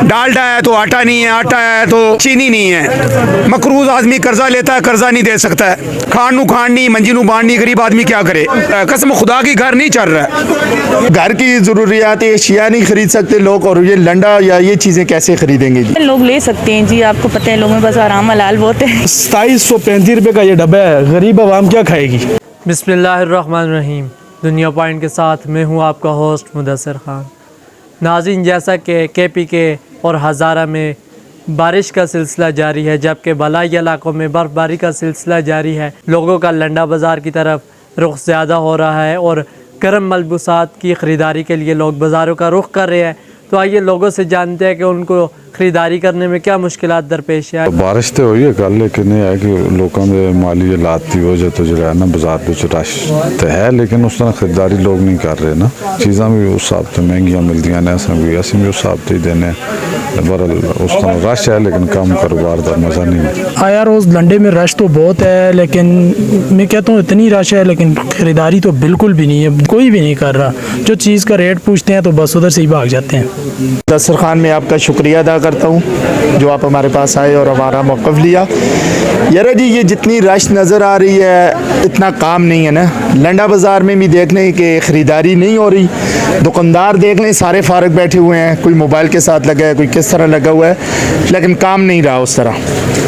डालडा है तो आटा नहीं है, आटा है तो चीनी नहीं है। मकरूज आदमी कर्जा लेता है, कर्जा नहीं दे सकता है। खानू खानी मंजीनू बांटनी, गरीब आदमी क्या करे। कसम खुदा की घर नहीं चल रहा है। घर की जरूरियात एशिया नहीं खरीद सकते लोग, और ये लंडा या ये चीज़ें कैसे खरीदेंगे जी। लोग ले सकते हैं जी, आपको पता है लोगों में बस आराम हलाल बहुत है। 2735 रुपये का ये डब्बा है, गरीब आवाम क्या खाएगी। बिस्मिल्लाहिर्रहमानिर्रहीम। दुनिया पॉइंट के साथ मैं हूं आपका होस्ट मुदस्सिर खान। नाज़रीन, जैसा कि KPK और हज़ारा में बारिश का सिलसिला जारी है, जबकि बलाई इलाकों में बर्फ़बारी का सिलसिला जारी है, लोगों का लंडा बाज़ार की तरफ रुख ज़्यादा हो रहा है और गर्म मलबूसात की ख़रीदारी के लिए लोग बाज़ारों का रुख कर रहे हैं। तो आइए लोगों से जानते हैं कि उनको ख़रीदारी करने में क्या मुश्किलात दरपेश है। बारिश तो हुई है कल, लेकिन ये है कि लोगों के माली हालात की वजह तो जो है ना बाजार पे रश तो है, लेकिन उस तरह खरीदारी लोग नहीं कर रहे ना। चीज़ा भी उस हिसाब से महंगियाँ मिलती हैं, ऐसा भी असं भी उस हिसाब से ही देने बरल उस तरह रश है, लेकिन कम कारोबार का मज़ा नहीं है। आया रोज़ लंडे में रश तो बहुत है, लेकिन मैं कहता हूँ इतनी रश है लेकिन ख़रीदारी तो बिल्कुल भी नहीं है, कोई भी नहीं कर रहा। जो चीज़ का रेट पूछते हैं तो बस उधर से ही भाग जाते हैं। मुदस्सिर खान, मैं आपका शुक्रिया अदा करता हूँ जो आप हमारे पास आए और हमारा मौक़िफ़ लिया। यार जी, ये जितनी रश नज़र आ रही है इतना काम नहीं है ना। लंडा बाज़ार में भी देख लें कि ख़रीदारी नहीं हो रही, दुकानदार देख लें सारे फारग बैठे हुए हैं, कोई मोबाइल के साथ लगा है, कोई किस तरह लगा हुआ है, लेकिन काम नहीं रहा उस तरह।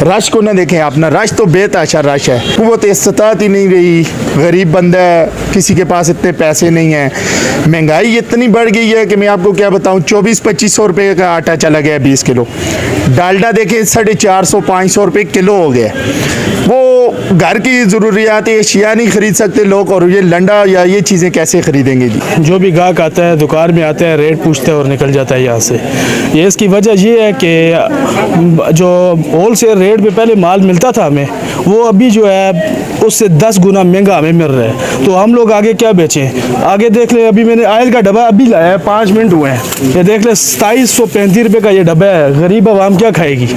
रश को ना देखें आप ना, रश तो बेतहाशा रश है, क़ुव्वत इस्तिताअत ही नहीं रही। गरीब बंदा है, किसी के पास इतने पैसे नहीं हैं, महंगाई इतनी बढ़ गई है कि मैं आपको क्या बताऊँ। 2400-2500 रुपये का आटा चला गया 20 किलो। डालडा देखें 450-500 रुपये किलो हो गया। वो घर की ज़रूरियात एशिया नहीं खरीद सकते लोग, और ये लंडा या ये चीज़ें कैसे खरीदेंगे जी। जो भी गाहक आता है दुकान में आता है, रेट पूछता है और निकल जाता है यहाँ से। ये इसकी वजह ये है कि जो होल सेल रेट पे पहले माल मिलता था हमें, वो अभी जो है उससे 10 गुना महंगा हमें मिल रहा है। तो हम लोग आगे क्या बेचें। आगे देख ले, अभी मैंने आयल का डब्बा अभी लाया है, 5 मिनट हुए हैं। ये देख ले 2735 रुपये का ये डब्बा है, गरीब आवाम क्या खाएगी।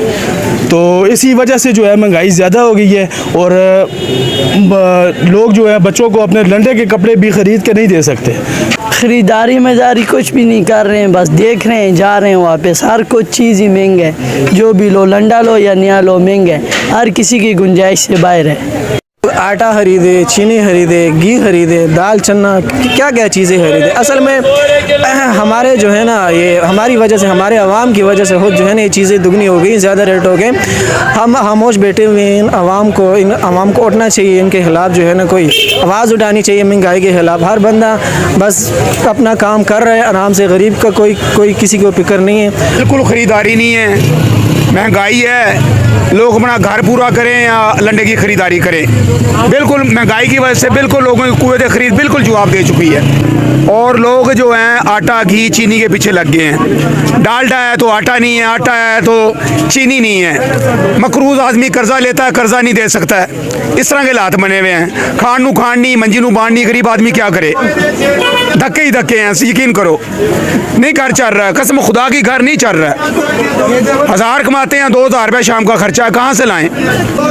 तो इसी वजह से जो है महंगाई ज़्यादा हो गई है, और लोग जो है बच्चों को अपने लंडे के कपड़े भी ख़रीद के नहीं दे सकते। ख़रीदारी में जारी कुछ भी नहीं कर रहे हैं, बस देख रहे हैं, जा रहे हैं वापस। हर कुछ चीज़ ही महंगा है, जो भी लो, लंडा लो या नया लो, महंगा है। हर किसी की गुंजाइश से बाहर है। आटा खरीदे, चीनी खरीदे, घी खरीदे, दाल चना, क्या क्या चीज़ें खरीदे। असल में हमारे जो है ना, ये हमारी वजह से, हमारे अवाम की वजह से खुद जो है ना ये चीज़ें दुगनी हो गई, ज़्यादा रेट हो गए। हम खामोश बैठे हुए हैं। इन अवाम को उठना चाहिए, इनके खिलाफ़ जो है ना कोई आवाज़ उठानी चाहिए महंगाई के ख़िलाफ़। हर बंदा बस अपना काम कर रहा है आराम से, गरीब का कोई किसी को फिक्र नहीं है। बिल्कुल ख़रीदारी नहीं है, महंगाई है, लोग अपना घर पूरा करें या लंडे की ख़रीदारी करें। बिल्कुल महंगाई की वजह से बिल्कुल लोगों की क़ुव्वत ख़रीद बिल्कुल जवाब दे चुकी है, और लोग जो हैं आटा घी चीनी के पीछे लग गए हैं। डालडा है तो आटा नहीं है, आटा है तो चीनी नहीं है। मकरूज आदमी कर्जा लेता है, कर्जा नहीं दे सकता है। इस तरह के हालात बने हुए हैं। खानू खानी मंजीनू बांटनी, गरीब आदमी क्या करे। धक्के ही धक्के हैं, यकीन करो, नहीं घर चल रहा है। कसम खुदा की घर नहीं चल रहा है। 1000 कमाते हैं, 2000 रुपये शाम का खर्चा कहाँ से लाएं।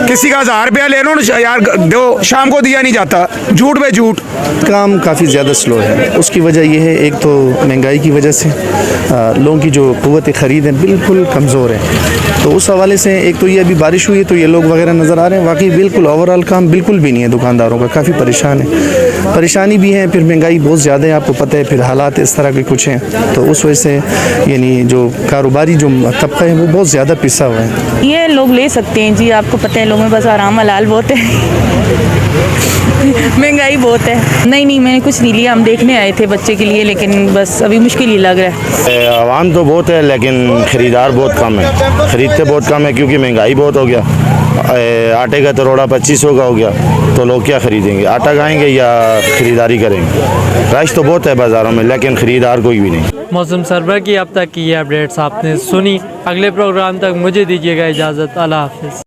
किसी का 1000 रुपया ले लो ना यार, दो शाम को दिया नहीं जाता, झूठ पे झूठ। काम काफ़ी ज़्यादा स्लो है। उसकी वजह यह है, एक तो महंगाई की वजह से लोगों की जो क़ुव्वत ख़रीद है बिल्कुल कमज़ोर है। तो उस हवाले से एक तो ये अभी बारिश हुई है तो ये लोग वगैरह नज़र आ रहे हैं, वाकई बिल्कुल ओवरऑल काम बिल्कुल भी नहीं है दुकानदारों का, काफ़ी परेशान है। परेशानी भी है, फिर महंगाई बहुत ज़्यादा है, आपको पता है, फिर हालात इस तरह के कुछ हैं, तो उस वजह से यानी जो कारोबारी जो तबका है वो बहुत ज़्यादा पिसा हुआ है। ये लोग ले सकते हैं जी, आपको पता है लोगों में बस आराम हलाल बहुत है। महंगाई बहुत है। नहीं, मैंने कुछ नहीं लिया, हम देखने आए थे बच्चे के लिए, लेकिन बस अभी मुश्किल ही लग रहा है। आवाम तो बहुत है लेकिन ख़रीदार बहुत कम है, ख़रीदते बहुत कम है क्योंकि महंगाई बहुत हो गया। आटे का तरोड़ा 2500 का हो गया, तो लोग क्या ख़रीदेंगे, आटा खाएंगे या ख़रीदारी करेंगे। रश तो बहुत है बाज़ारों में, लेकिन ख़रीदार कोई भी नहीं। मौसम सरवर की अब तक की ये अपडेट्स आपने सुनी। अगले प्रोग्राम तक मुझे दीजिएगा इजाज़त। अल्लाह हाफ़िज़।